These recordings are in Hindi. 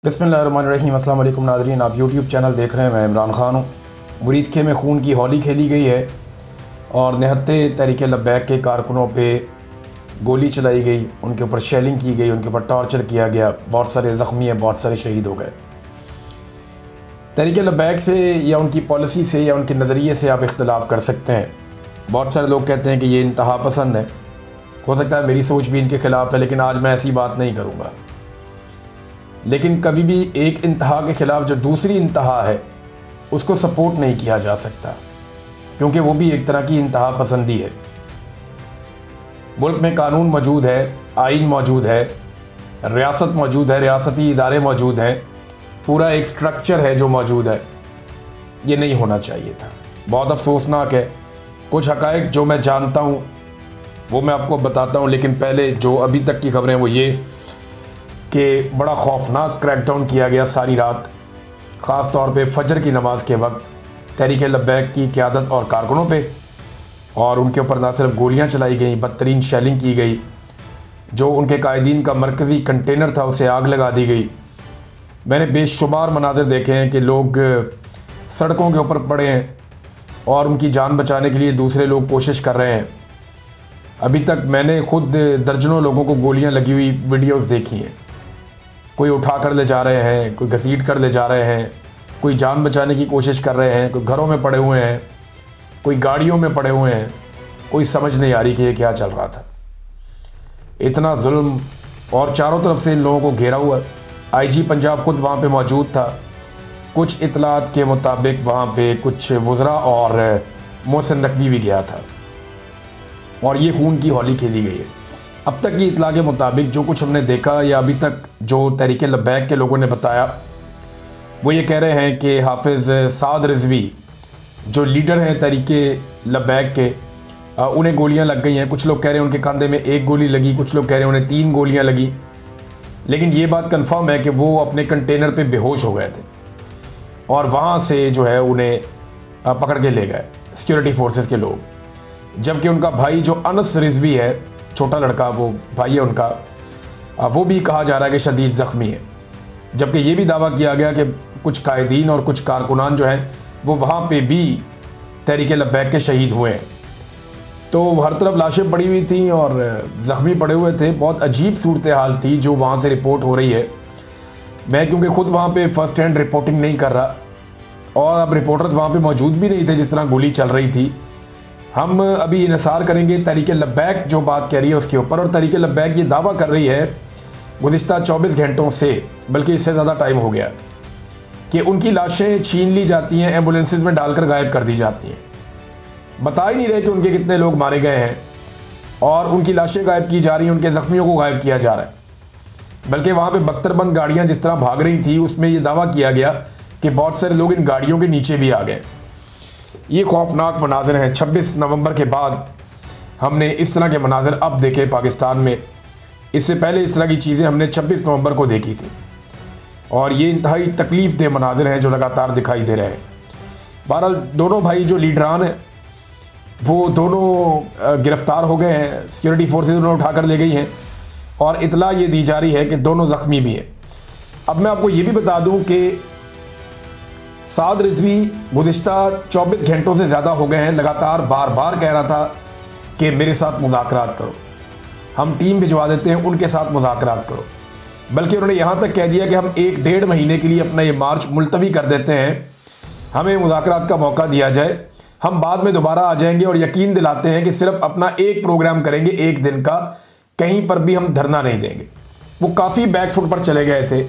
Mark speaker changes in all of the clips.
Speaker 1: बिस्मिल्लाहिर्रहमानिर्रहीम। अस्सलाम वालेकुम नाज़रीन, आप यूट्यूब चैनल देख रहे हैं। मैं इमरान ख़ान हूँ। मुरीद खे में खून की होली खेली गई है और निहत्ते तहरीक लब्बैक के कारकुनों पे गोली चलाई गई, उनके ऊपर शेलिंग की गई, उनके ऊपर टॉर्चर किया गया। बहुत सारे ज़ख्मी हैं, बहुत सारे शहीद हो गए। तहरीक लब्बैक से या उनकी पॉलिसी से या उनके नज़रिए से आप इख्तलाफ कर सकते हैं। बहुत सारे लोग कहते हैं कि ये इंतहा पसंद है। हो सकता है मेरी सोच भी इनके ख़िलाफ़ है, लेकिन आज मैं ऐसी बात नहीं करूँगा। लेकिन कभी भी एक इंतहा के ख़िलाफ़ जो दूसरी इंतहा है उसको सपोर्ट नहीं किया जा सकता, क्योंकि वो भी एक तरह की इंतहा पसंदी है। मुल्क में कानून मौजूद है, आइन मौजूद है, रियासत मौजूद है, रियासती इदारे मौजूद हैं, पूरा एक स्ट्रक्चर है जो मौजूद है। ये नहीं होना चाहिए था। बहुत अफसोसनाक है। कुछ हक़ाइक़ जो मैं जानता हूँ वो मैं आपको बताता हूँ, लेकिन पहले जो अभी तक की खबरें वो ये कि बड़ा खौफनाक क्रैकडाउन किया गया सारी रात, ख़ास तौर पे फजर की नमाज़ के वक्त तहरीक लब्बैक की क़यादत और कारकुनों पे, और उनके ऊपर ना सिर्फ गोलियां चलाई गई, बदतरीन शेलिंग की गई। जो उनके कायदीन का मरकज़ी कंटेनर था उसे आग लगा दी गई। मैंने बेशुमार मनाज़र देखे हैं कि लोग सड़कों के ऊपर पड़े हैं और उनकी जान बचाने के लिए दूसरे लोग कोशिश कर रहे हैं। अभी तक मैंने ख़ुद दर्जनों लोगों को गोलियां लगी हुई वीडियोस देखी हैं। कोई उठा कर ले जा रहे हैं, कोई घसीट कर ले जा रहे हैं, कोई जान बचाने की कोशिश कर रहे हैं, कोई घरों में पड़े हुए हैं, कोई गाड़ियों में पड़े हुए हैं। कोई समझ नहीं आ रही कि ये क्या चल रहा था। इतना जुल्म, और चारों तरफ से इन लोगों को घेरा हुआ। आईजी पंजाब खुद वहाँ पे मौजूद था। कुछ इतलात के मुताबिक वहाँ पे कुछ वज़रा और मोहसिन नकवी भी गया था और ये खून की होली खेली गई है। अब तक की इतला के मुताबिक जो कुछ हमने देखा या अभी तक जो तहरीक लब्बैक के लोगों ने बताया, वो ये कह रहे हैं कि हाफिज़ साद रिजवी जो लीडर हैं तहरीक लब्बैक के, उन्हें गोलियां लग गई हैं। कुछ लोग कह रहे हैं उनके कंधे में एक गोली लगी, कुछ लोग कह रहे हैं उन्हें 3 गोलियां लगी। लेकिन ये बात कंफर्म है कि वो अपने कंटेनर पे बेहोश हो गए थे और वहाँ से जो है उन्हें पकड़ के ले गए सिक्योरिटी फोर्सेस के लोग। जबकि उनका भाई जो अनस रिजवी है, छोटा लड़का, वो भाई है उनका, वो भी कहा जा रहा है कि शदीद ज़ख्मी है। जबकि ये भी दावा किया गया कि कुछ कायदीन और कुछ कारकुनान जो हैं वो वहाँ पे भी तहरीक लब्बैक के शहीद हुए हैं। तो हर तरफ लाशें पड़ी हुई थी और ज़ख्मी पड़े हुए थे। बहुत अजीब सूरत हाल थी जो वहाँ से रिपोर्ट हो रही है। मैं क्योंकि ख़ुद वहाँ पे फ़र्स्ट हैंड रिपोर्टिंग नहीं कर रहा और अब रिपोर्टर्स वहाँ पे मौजूद भी नहीं थे जिस तरह गोली चल रही थी। हम अभी इन्हिसार करेंगे तहरीक लब्बैक जो बात कह रही है उसके ऊपर। और तहरीक लब्बैक ये दावा कर रही है गुज़िश्ता 24 घंटों से, बल्कि इससे ज़्यादा टाइम हो गया, कि उनकी लाशें छीन ली जाती हैं, एम्बुलेंसेस में डालकर गायब कर दी जाती हैं। बता ही नहीं रहे कि उनके कितने लोग मारे गए हैं और उनकी लाशें गायब की जा रही हैं, उनके ज़ख्मियों को गायब किया जा रहा है। बल्कि वहाँ पे बख्तरबंद गाड़ियाँ जिस तरह भाग रही थी उसमें ये दावा किया गया कि बहुत सारे लोग इन गाड़ियों के नीचे भी आ गए। ये खौफनाक मनाज़र हैं। 26 नवंबर के बाद हमने इस तरह के मनाज़र अब देखे पाकिस्तान में। इससे पहले इस तरह की चीज़ें हमने 26 नवंबर को देखी थी और ये इंतहाई तकलीफ़ दे मनाज़र हैं जो लगातार दिखाई दे रहे हैं। बहरहाल दोनों भाई जो लीडरान हैं वो दोनों गिरफ़्तार हो गए हैं। सिक्योरिटी फोर्सेज उन्हें उठा कर ले गई हैं और इतला ये दी जा रही है कि दोनों ज़ख्मी भी हैं। अब मैं आपको ये भी बता दूँ कि साद रिजवी गुज़िश्ता 24 घंटों से ज़्यादा हो गए हैं लगातार बार बार कह रहा था कि मेरे साथ मुज़ाकरात करो, हम टीम भिजवा देते हैं, उनके साथ मुज़ाकरात करो। बल्कि उन्होंने यहाँ तक कह दिया कि हम 1-1.5 महीने के लिए अपना ये मार्च मुलतवी कर देते हैं, हमें मुज़ाकरात का मौका दिया जाए, हम बाद में दोबारा आ जाएंगे। और यकीन दिलाते हैं कि सिर्फ अपना एक प्रोग्राम करेंगे, एक दिन का, कहीं पर भी हम धरना नहीं देंगे। वो काफ़ी बैकफुट पर चले गए थे।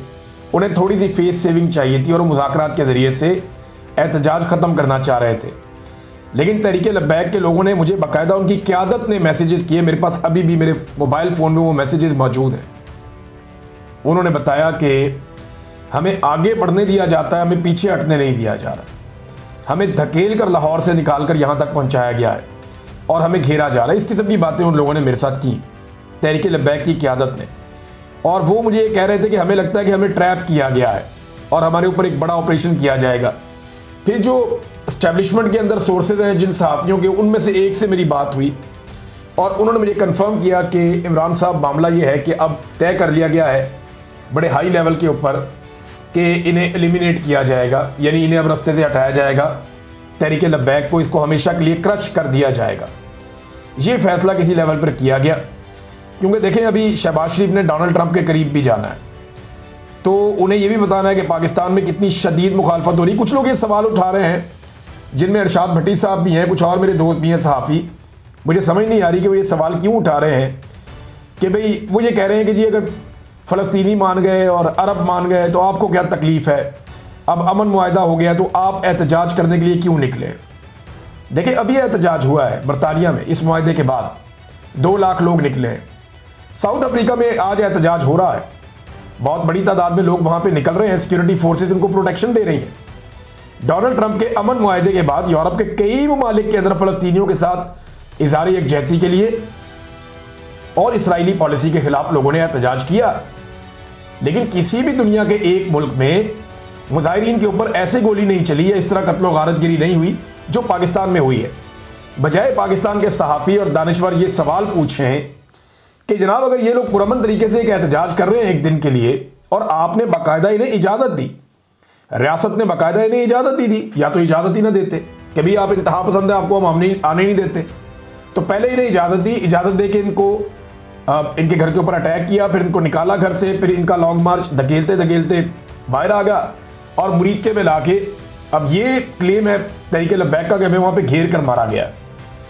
Speaker 1: उन्हें थोड़ी सी फेस सेविंग चाहिए थी और मुज़ाकरात के ज़रिए से एहतजाज ख़त्म करना चाह रहे थे। लेकिन तहरीक लब्बैक के लोगों ने मुझे बाकायदा, उनकी क़यादत ने मैसेजेस किए। मेरे पास अभी भी मेरे मोबाइल फ़ोन में वो मैसेजेस मौजूद हैं। उन्होंने बताया कि हमें आगे बढ़ने दिया जाता है, हमें पीछे हटने नहीं दिया जा रहा, हमें धकेल कर लाहौर से निकाल कर यहाँ तक पहुँचाया गया है और हमें घेरा जा रहा है। इस किस्म की बातें उन लोगों ने मेरे साथ की, तहरीक लब्बैक की क़यादत ने। और वो मुझे ये कह रहे थे कि हमें लगता है कि हमें ट्रैप किया गया है और हमारे ऊपर एक बड़ा ऑपरेशन किया जाएगा। फिर जो इस्टेब्लिशमेंट के अंदर सोर्सेज हैं जिन सहाफ़ियों के, उनमें से एक से मेरी बात हुई और उन्होंने मुझे कंफर्म किया कि इमरान साहब, मामला ये है कि अब तय कर लिया गया है बड़े हाई लेवल के ऊपर कि इन्हें एलिमिनेट किया जाएगा, यानी इन्हें अब रास्ते से हटाया जाएगा, तहरीक लब्बैक को इसको हमेशा के लिए क्रश कर दिया जाएगा। ये फैसला किसी लेवल पर किया गया, क्योंकि देखें अभी शहबाज शरीफ ने डोनाल्ड ट्रंप के करीब भी जाना है, तो उन्हें यह भी बताना है कि पाकिस्तान में कितनी शदीद मुखालफत हो रही। कुछ लोग ये सवाल उठा रहे हैं, जिनमें अरशाद भट्टी साहब भी हैं, कुछ और मेरे दोस्त भी हैं सहाफ़ी। मुझे समझ नहीं आ रही कि वो ये सवाल क्यों उठा रहे हैं कि भाई वो ये कह रहे हैं कि जी अगर फ़लस्तीनी मान गए और अरब मान गए तो आपको क्या तकलीफ़ है, अब अमन मुआहदा हो गया तो आप एहतजाज करने के लिए क्यों निकले। देखिए अभी एहतजाज हुआ है बरतानिया में, इस मुआहदे के बाद 2 लाख लोग निकले हैं। साउथ अफ्रीका में आज एहतजाज हो रहा है, बहुत बड़ी तादाद में लोग वहाँ पे निकल रहे हैं, सिक्योरिटी फोर्सेस उनको प्रोटेक्शन दे रही हैं। डोनाल्ड ट्रंप के अमन मुआहदे के बाद यूरोप के कई ममालिक के अंदर फ़लस्तीनियों के साथ इज़हार यकजहती के लिए और इसराइली पॉलिसी के खिलाफ लोगों ने एहतजाज किया। लेकिन किसी भी दुनिया के एक मुल्क में मुजाहिरीन के ऊपर ऐसे गोली नहीं चली है, इस तरह कत्ल व गारतगिरी नहीं हुई जो पाकिस्तान में हुई है। बजाय पाकिस्तान के सहाफ़ी और दानिश्वर ये सवाल पूछें कि जनाब अगर ये लोग पुरअमन तरीके से एक एहतजाज कर रहे हैं एक दिन के लिए और आपने बाकायदा इन्हें इजाज़त दी, रियासत ने बाकायदा इन्हें इजाज़त दी थी, या तो इजाज़त ही ना देते कि भाई आप इंतहा पसंद है, आपको हम आने नहीं देते, तो पहले इन्हें इजाज़त दी, इजाज़त दे के इनको इनके घर के ऊपर अटैक किया, फिर इनको निकाला घर से, फिर इनका लॉन्ग मार्च धकेलते धकेलते बाहर आ गया और मुरीदके में लाके अब ये क्लेम है तहरीक लब्बैक का कि हमें वहाँ पे घेर कर मारा गया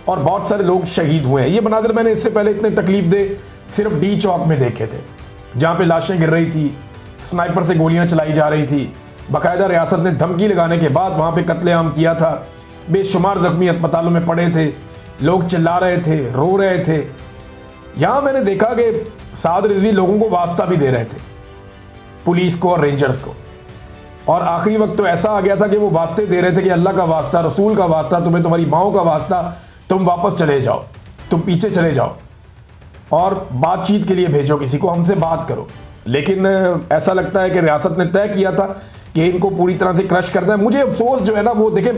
Speaker 1: और बहुत सारे लोग शहीद हुए हैं। ये मनाज़िर मैंने इससे पहले इतने तकलीफ दे सिर्फ डी चौक में देखे थे, जहाँ पे लाशें गिर रही थी, स्नाइपर से गोलियाँ चलाई जा रही थी, बाकायदा रियासत ने धमकी लगाने के बाद वहाँ पे कत्लेआम किया था, बेशुमार ज़ख्मी अस्पतालों में पड़े थे, लोग चिल्ला रहे थे, रो रहे थे। यहाँ मैंने देखा कि साद रिजवी लोगों को वास्ता भी दे रहे थे, पुलिस को और रेंजर्स को, और आखिरी वक्त तो ऐसा आ गया था कि वो वास्ते दे रहे थे कि अल्लाह का वास्ता, रसूल का वास्ता, तुम्हें तुम्हारी माओ का वास्ता, तुम वापस चले जाओ, तुम पीछे चले जाओ और बातचीत के लिए भेजो किसी को, हमसे बात करो। लेकिन ऐसा लगता है कि रियासत ने तय किया था कि इनको पूरी तरह से क्रश करना है। मुझे अफसोस जो है ना, वो देखें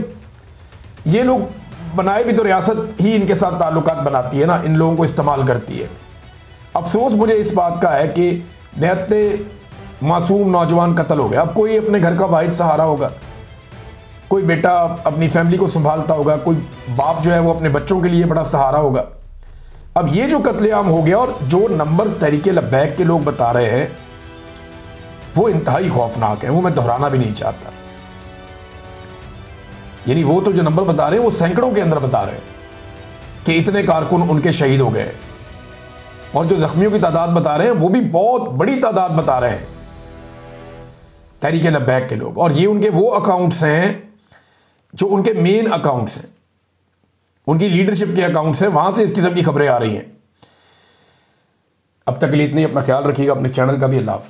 Speaker 1: ये लोग बनाए भी तो रियासत ही इनके साथ ताल्लुकात बनाती है ना, इन लोगों को इस्तेमाल करती है। अफसोस मुझे इस बात का है कि निहत्ते मासूम नौजवान कत्ल हो गया। अब कोई अपने घर का वाहिद सहारा होगा, कोई बेटा अपनी फैमिली को संभालता होगा, कोई बाप जो है वो अपने बच्चों के लिए बड़ा सहारा होगा। अब ये जो कत्लेआम हो गया और जो नंबर तहरीक लब्बैक के लोग बता रहे हैं वो इंतहाई खौफनाक है, वो मैं दोहराना भी नहीं चाहता। यानी वो तो जो नंबर बता रहे हैं वो सैकड़ों के अंदर बता रहे हैं कि इतने कारकुन उनके शहीद हो गए, और जो जख्मियों की तादाद बता रहे हैं वो भी बहुत बड़ी तादाद बता रहे हैं तहरीक लब्बैक के लोग। और ये उनके वो अकाउंट्स हैं जो उनके मेन अकाउंट्स हैं, उनकी लीडरशिप के अकाउंट्स हैं, वहां से इस किस्म की खबरें आ रही हैं। अब तक के लिए इतनी, अपना ख्याल रखिएगा, अपने चैनल का भी। अल्लाह हाफ़िज़।